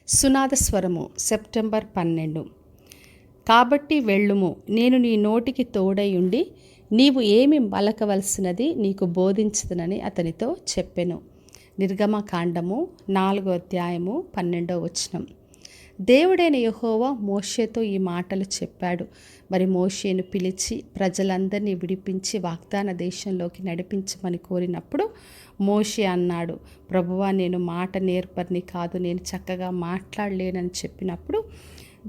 సునాద స్వరము సెప్టెంబర్ 12. కాబట్టి వెళ్ళుము, నేను నీ నోటికి తోడయుండి నీవు ఏమి పలకవలసినది నీకు బోధించుదునని అతనితో చెప్పెను. నిర్గమకాండము 4వ అధ్యాయము 12వ వచనం. దేవుడైన యెహోవా మోషేతో ఈ మాటలు చెప్పాడు. మరి మోషేను పిలిచి ప్రజలందరినీ విడిపించి వాగ్దాన దేశంలోకి నడిపించమని కోరినప్పుడు మోషే అన్నాడు, ప్రభువా, నేను మాట నేర్పరిని కాదు, నేను చక్కగా మాట్లాడలేనని చెప్పినప్పుడు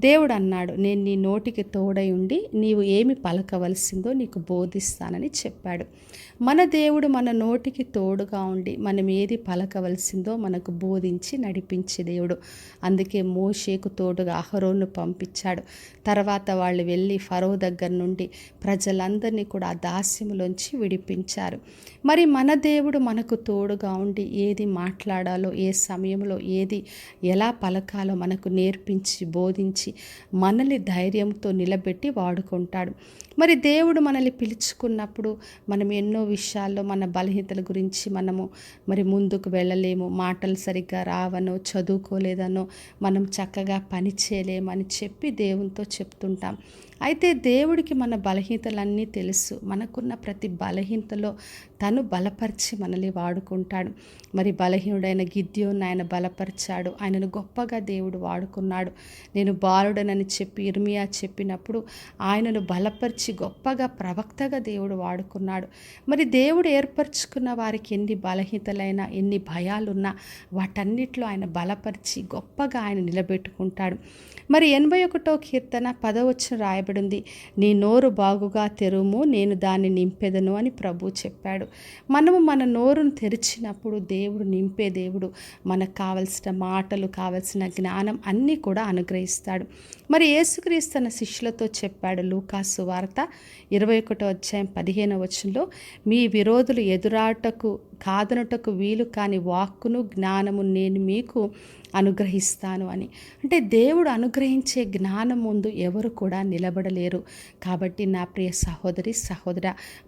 దేవుడు అన్నాడు, నేను నీ నోటికి తోడై ఉండి నీవు ఏమి పలకవలసిందో నీకు బోధిస్తానని చెప్పాడు. మన దేవుడు మన నోటికి తోడుగా ఉండి మనం ఏది పలకవలసిందో మనకు బోధించి నడిపించే దేవుడు. అందుకే మోషేకు తోడుగా అహరోను పంపించాడు. తర్వాత వాళ్ళు వెళ్ళి ఫరో దగ్గర నుండి ప్రజలందరినీ కూడా ఆ దాస్యములోంచి విడిపించారు. మరి మన దేవుడు మనకు తోడుగా ఉండి ఏది మాట్లాడాలో, ఏ సమయంలో ఏది ఎలా పలకాలో మనకు నేర్పించి బోధించి మనల్ని ధైర్యంతో నిలబెట్టి వాడుకుంటాడు. మరి దేవుడు మనల్ని పిలుచుకున్నప్పుడు మనం ఎన్నో విషయాల్లో మన బలహీనతల గురించి మనము ముందుకు వెళ్ళలేము, మాటలు సరిగ్గా రావనో, చదువుకోలేదనో, మనం చక్కగా పని చేయలేమని చెప్పి దేవునితో చెప్తుంటాం. అయితే దేవుడికి మన బలహీనతలన్నీ తెలుసు. మనకున్న ప్రతి బలహీనతలో తను బలపరిచి మనల్ని వాడుకుంటాడు. మరి బలహీనుడైన గిద్యోను ఆయన బలపరిచాడు. ఆయనను గొప్పగా దేవుడు వాడుకున్నాడు. నేను బాలుడనని చెప్పి ఇర్మియా చెప్పినప్పుడు ఆయనను బలపరిచి గొప్పగా ప్రవక్తగా దేవుడు వాడుకున్నాడు. మరి దేవుడు ఏర్పరచుకున్న వారికి ఎన్ని బలహీనతలైనా, ఎన్ని భయాలున్నా వాటన్నిటిలో ఆయన బలపరిచి గొప్పగా ఆయన నిలబెట్టుకుంటాడు. మరి 81వ కీర్తన 10వ వచనం రాయబడింది, నీ నోరు బాగుగా తెరుము, నేను దాన్ని నింపెదను అని ప్రభు చెప్పాడు. మనము మన నోరును తెరిచినప్పుడు దేవుడు నింపే దేవుడు. మనకు కావలసిన మాటలు, కావలసిన జ్ఞానం అన్నీ కూడా అనుగ్రహిస్తాడు. మరి యేసుక్రీస్తు తన శిష్యులతో చెప్పాడు. లూకాసు వార్త 21వ అధ్యాయం 15వ వచనంలో, మీ విరోధులు ఎదురాటకు కాదనుటకు వీలు కాని వాక్కును జ్ఞానము నేను మీకు అనుగ్రహిస్తాను అని. అంటే దేవుడు అనుగ్రహించే జ్ఞానం ముందు ఎవరు కూడా నిలబడలేరు. కాబట్టి నా ప్రియ సహోదరి సహోదర,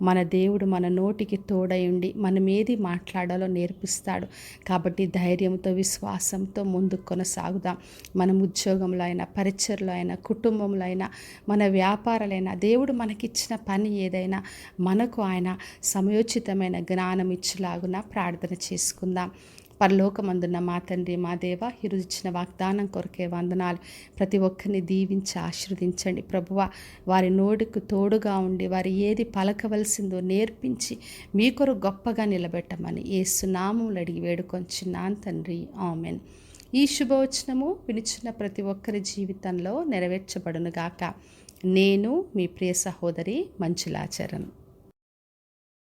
మన దేవుడు మన నోటికి తోడై ఉండి మనం ఏది మాట్లాడాలో నేర్పిస్తాడు. కాబట్టి ధైర్యంతో, విశ్వాసంతో ముందుకు కొనసాగుదాం. మన ఉద్యోగంలో అయినా, పరిచర్లో అయినా, కుటుంబంలో అయినా, మన వ్యాపారాలైనా, దేవుడు మనకిచ్చిన పని ఏదైనా మనకు ఆయన సమయోచితమైన జ్ఞానం ఇచ్చేలాగున ప్రార్థన చేసుకుందాం. పరలోకమందున్న మా తండ్రి, మా దేవ, ఈరోజు ఇచ్చిన వాగ్దానం కొరకే వందనాలు. ప్రతి ఒక్కరిని దీవించి ఆశీర్వదించండి ప్రభువా. వారి నోటికి తోడుగా ఉండి వారి ఏది పలకవలసిందో నేర్పించి మీ కొరకు గొప్పగా నిలబెట్టమని యేసు నామములో అడిగి వేడుకొంచున్నాను తండ్రి, ఆమెన్. ఈ శుభవచనము వినిచిన ప్రతి ఒక్కరి జీవితంలో నెరవేర్చబడునుగాక. నేను మీ ప్రియ సహోదరి మంజులాచరణ్.